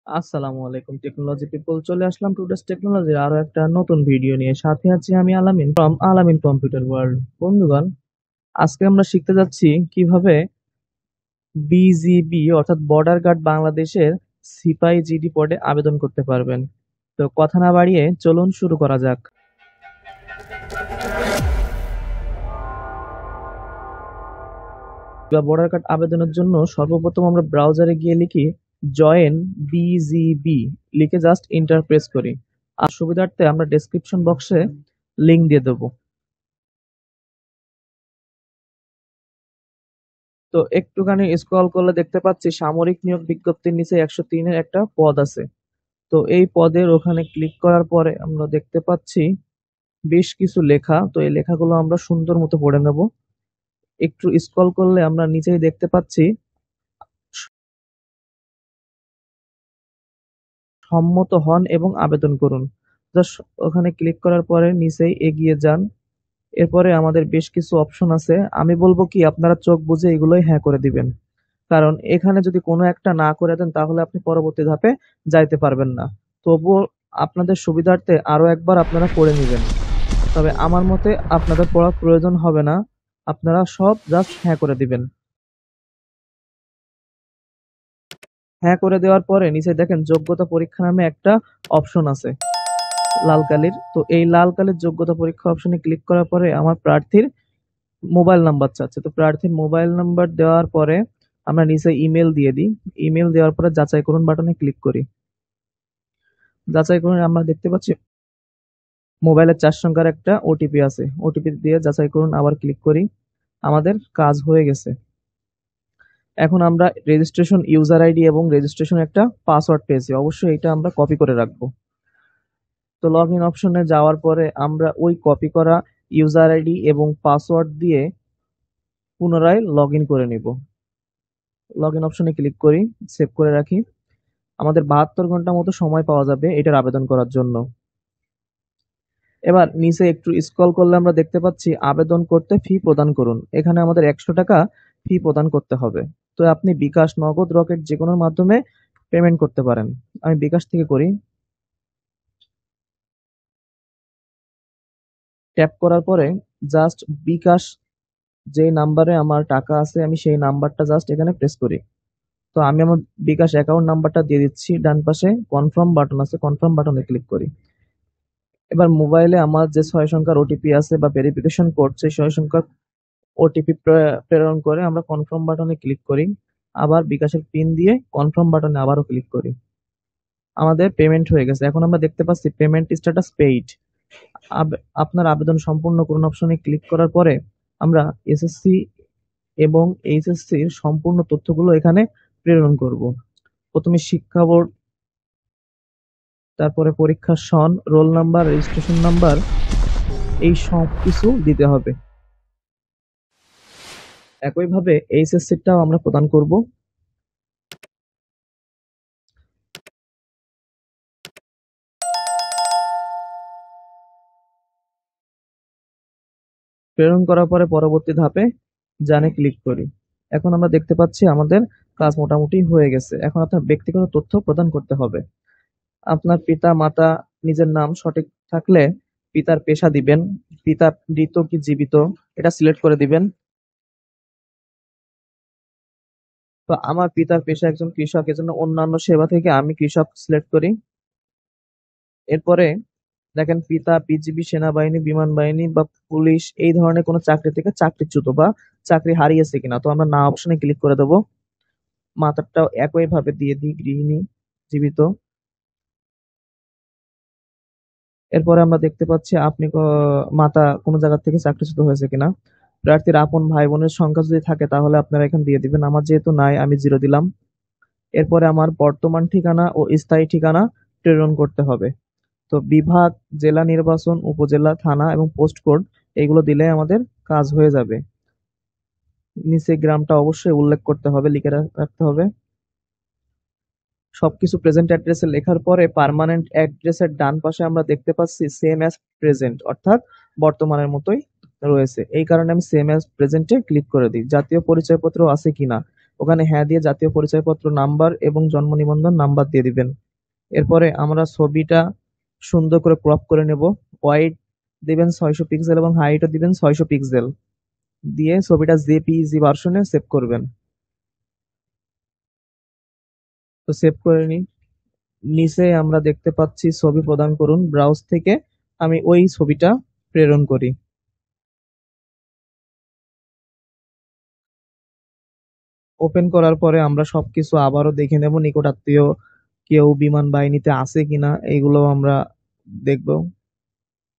আসসালামু আলাইকুম technology people, চলে আসলাম টুডেস টেকনোলজির আরো একটা নতুন ভিডিও নিয়ে। সাথে আছি আমি আলামিন ফ্রম আলামিন কম্পিউটার ওয়ার্ল্ড। বন্ধুগণ, আজকে আমরা শিখতে যাচ্ছি কিভাবে বিজিবি অর্থাৎ বর্ডার গার্ড বাংলাদেশের সিপাই জিডি পদে আবেদন করতে পারবেন। তো কথা না বাড়িয়ে চলুন শুরু করা যাক। বর্ডার গার্ড আবেদনের জন্য সর্বপ্রথম আমরা ব্রাউজারে গিয়ে লিখি জয়েন বিজিবি, লিখে জাস্ট এন্টার প্রেস করি। আর সুবিধার্থে আমরা ডেসক্রিপশন বক্সে লিংক দিয়ে দেবো। তো একটুখানি স্ক্রল করলে দেখতে পাচ্ছি সামরিক নিয়োগ বিজ্ঞপ্তির নিচে 103-এর একটা পদ আছে। তো এই পদের ওখানে ক্লিক করার পরে আমরা দেখতে পাচ্ছি বেশ কিছু লেখা। তো এই লেখাগুলো আমরা সুন্দর মতো পড়ে নেব। একটু স্ক্রল করলে আমরা নিচেই দেখতে পাচ্ছি সম্মত হন এবং আবেদন করুন। জাস্ট ওখানে ক্লিক করার পরে নিচেই এগিয়ে যান। এরপরে আমাদের বেশ কিছু অপশন আছে। আমি বলবো কি আপনারা চোখ বুজে এগুলোই হ্যাঁ করে দিবেন, কারণ এখানে যদি কোনো একটা না করে দেন তাহলে আপনি পরবর্তী ধাপে যাইতে পারবেন না। তবুও আপনাদের সুবিধার্থে আরো একবার আপনারা করে নিবেন। তবে আমার মতে আপনাদের পড়ার প্রয়োজন হবে না, আপনারা সব জাস্ট হ্যাঁ করে দিবেন। হ্যাঁ করে দেওয়ার পরে নিচে দেখেন যোগ্যতা পরীক্ষা নামে একটা অপশন আছে লাল কালির। তো এই লাল কালির যোগ্যতা পরীক্ষা অপশনে ক্লিক করার পরে আমার প্রার্থীর মোবাইল নাম্বার চাচ্ছে। তো প্রার্থীর মোবাইল নাম্বার দেওয়ার পরে আমরা নিচে ইমেল দিয়ে দিই। ইমেল দেওয়ার পরে যাচাই করুন বাটনে ক্লিক করি। যাচাই করুন আমরা দেখতে পাচ্ছি মোবাইলের 4 সংখ্যার একটা ওটিপি আছে। ওটিপি দিয়ে যাচাই করুন, আবার ক্লিক করি। আমাদের কাজ হয়ে গেছে। এখন আমরা রেজিস্ট্রেশন ইউজার আইডি এবং রেজিস্ট্রেশন একটা পাসওয়ার্ড পেয়েছি, অবশ্যই এটা আমরা কপি করে রাখবো। তো লগ ইন অপশনে যাওয়ার পরে আমরা ওই কপি করা ইউজার আইডি এবং পাসওয়ার্ড দিয়ে পুনরায় লগ ইন করে নিব। লগ ইন অপশনে ক্লিক করি, সেভ করে রাখি। আমাদের 72 ঘন্টা মতো সময় পাওয়া যাবে এটার আবেদন করার জন্য। এবার নিচে একটু স্ক্রল করলে আমরা দেখতে পাচ্ছি আবেদন করতে ফি প্রদান করুন। এখানে আমাদের 100 টাকা ফি প্রদান করতে হবে। তো আপনি বিকাশ, নগদ, রকেট যে কোনোর মাধ্যমে পেমেন্ট করতে পারেন। আমি বিকাশ থেকে করি। ট্যাপ করার পরে জাস্ট বিকাশ যে নাম্বারে আমার টাকা আছে আমি সেই নাম্বারটা জাস্ট এখানে প্রেস করি। তো আমি আমার বিকাশ অ্যাকাউন্ট নাম্বারটা দিয়ে দিচ্ছি। ডান পাশে কনফার্ম বাটন আছে, কনফার্ম বাটনে ক্লিক করি। এবার মোবাইলে আমার যে 6 সংখ্যার ওটিপি আছে বা ভেরিফিকেশন কোড, সেই 6 সংখ্যার ওটিপি প্রেরণ করে আমরা কনফার্ম বাটনে ক্লিক করি। আবার বিকাশের পিন দিয়ে কনফার্ম বাটনে আবারও ক্লিক করি। আমাদের পেমেন্ট হয়ে গেছে। এখন আমরা দেখতে পাচ্ছি পেমেন্ট স্ট্যাটাস পেইড। আপনার আবেদন সম্পূর্ণ করুন অপশনে ক্লিক করার পরে আমরা এসএসসি এবং এইচএসসি এর সম্পূর্ণ তথ্যগুলো এখানে প্রেরণ করব। প্রথমে শিক্ষা বোর্ড, তারপরে পরীক্ষার সন, রোল নাম্বার, রেজিস্ট্রেশন নাম্বার, এই সব কিছু দিতে হবে। একইভাবে এইচএসসিটাও আমরা প্রদান করব। প্রেরণ করার পরে পরবর্তী ধাপে জানে ক্লিক করি। এখন আমরা দেখতে পাচ্ছি আমাদের কাজ মোটামুটি হয়ে গেছে। এখন আপনার ব্যক্তিগত তথ্য প্রদান করতে হবে। আপনার পিতা মাতা নিজের নাম সঠিক থাকলে পিতার পেশা দিবেন। পিতা মৃত কি জীবিত এটা সিলেক্ট করে দিবেন। তো আমার পিতার পেশা একজন কৃষক, এজন্য অন্যান্য সেবা থেকে আমি কৃষক সিলেক্ট করি। এরপরে দেখেন পিতা বিজিবি, সেনাবাহিনী, বিমান বাহিনী বা পুলিশ এই ধরনের কোনো চাকরি থেকে চাকরিচ্যুত বা চাকরি হারিয়েছে কিনা, তো আমরা না অপশনে ক্লিক করে দেবো। মাতারটাও একই ভাবে দিয়ে দিই, গৃহিণী, জীবিত। এরপরে আমরা দেখতে পাচ্ছি আপনি মাতা কোনো জায়গা থেকে চাকরিচ্যুত হয়েছে কিনা। প্রার্থীর আপন ভাই বোনের সংখ্যা যদি থাকে তাহলে আপনারা এখানে দিয়ে দিবেন। আমার যেহেতু নাই আমি 0 দিলাম। এরপরে আমার বর্তমান ঠিকানা ও স্থায়ী ঠিকানা প্রেরণ করতে হবে। তো বিভাগ, জেলা নির্বাচন, উপজেলা, থানা এবং পোস্ট কোড এগুলো দিলে আমাদের কাজ হয়ে যাবে। নিচে গ্রামটা অবশ্যই উল্লেখ করতে হবে, লিখে রাখতে হবে। সবকিছু প্রেজেন্ট অ্যাড্রেসে লেখার পরে পার্মানেন্ট অ্যাড্রেসের ডান পাশে আমরা দেখতে পাচ্ছি সেম অ্যাজ প্রেজেন্ট, অর্থাৎ বর্তমানের মতোই রয়েছে। এই কারণে আমি সেম অ্যাজ প্রেজেন্টে ক্লিক করে দিই। জাতীয় পরিচয়পত্র আছে কিনা, ওখানে হ্যাঁ দিয়ে জাতীয় পরিচয়পত্র নাম্বার এবং জন্ম নিবন্ধন নাম্বার দিয়ে দিবেন। এরপরে আমরা ছবিটা সুন্দর করে ক্রপ করে নেব। ওয়াইড দিবেন 600 পিক্সেল এবং হাইটও দিবেন 600 পিক্সেল দিয়ে ছবিটা জেপিইজি ভার্সনে সেভ করবেন। তো সেভ করে নিই। নিচে আমরা দেখতে পাচ্ছি ছবি প্রদান করুন, ব্রাউজ থেকে আমি ওই ছবিটা প্রেরণ করি। ওপেন করার পরে আমরা সবকিছু আবারও দেখে নেব, নিকট আত্মীয় কেউ বিমান বাহিনীতে আছে কিনা এইগুলো আমরা দেখব।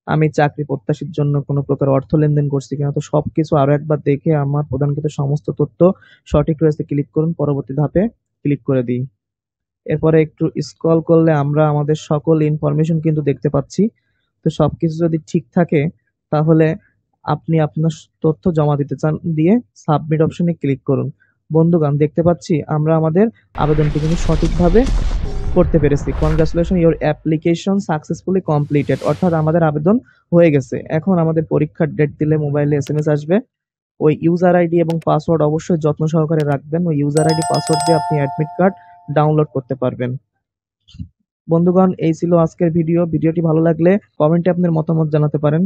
আমি চাকরি প্রত্যাশীর জন্য কোনো প্রকার অর্থ লেনদেন করছি কিনা, তো সবকিছু আরো একবার দেখে আমার প্রদানকৃত সমস্ত তথ্য সঠিক রয়েছে ক্লিক করুন, পরবর্তী ধাপে ক্লিক করে দিই। এরপরে একটু স্ক্রল করলে আমরা আমাদের সকল ইনফরমেশন কিন্তু দেখতে পাচ্ছি। তো সবকিছু যদি ঠিক থাকে তাহলে আপনি আপনার তথ্য জমা দিতে চান দিয়ে সাবমিট অপশনে ক্লিক করুন। বন্ধুগণ, দেখতে পাচ্ছি আমরা আমাদের আবেদনটি কিন্তু সঠিকভাবে করতে পেরেছি। Congratulation, your application successfully completed, অর্থাৎ আমাদের আবেদন হয়ে গেছে। এখন আমাদের পরীক্ষার ডেট দিলে মোবাইলে এসএমএস আসবে। ওই ইউজার আইডি এবং পাসওয়ার্ড অবশ্যই যত্ন সহকারে রাখবেন। ওই ইউজার আইডি পাসওয়ার্ড দিয়ে আপনি অ্যাডমিট কার্ড ডাউনলোড করতে পারবেন। বন্ধুগণ, এই ছিল আজকের ভিডিও। ভিডিওটি ভালো লাগলে কমেন্টে আপনার মতামত জানাতে পারেন,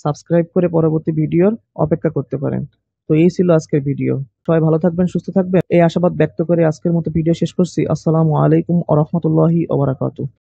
সাবস্ক্রাইব করে পরবর্তী ভিডিওর অপেক্ষা করতে পারেন। তো এই ছিল আজকের ভিডিও। সবাই ভালো থাকবেন, সুস্থ থাকবেন এই আশাবাদ ব্যক্ত করে আজকের মতো ভিডিও শেষ করছি। আসসালামু আলাইকুম ওয়া রাহমাতুল্লাহি ওয়া বারাকাতুহু।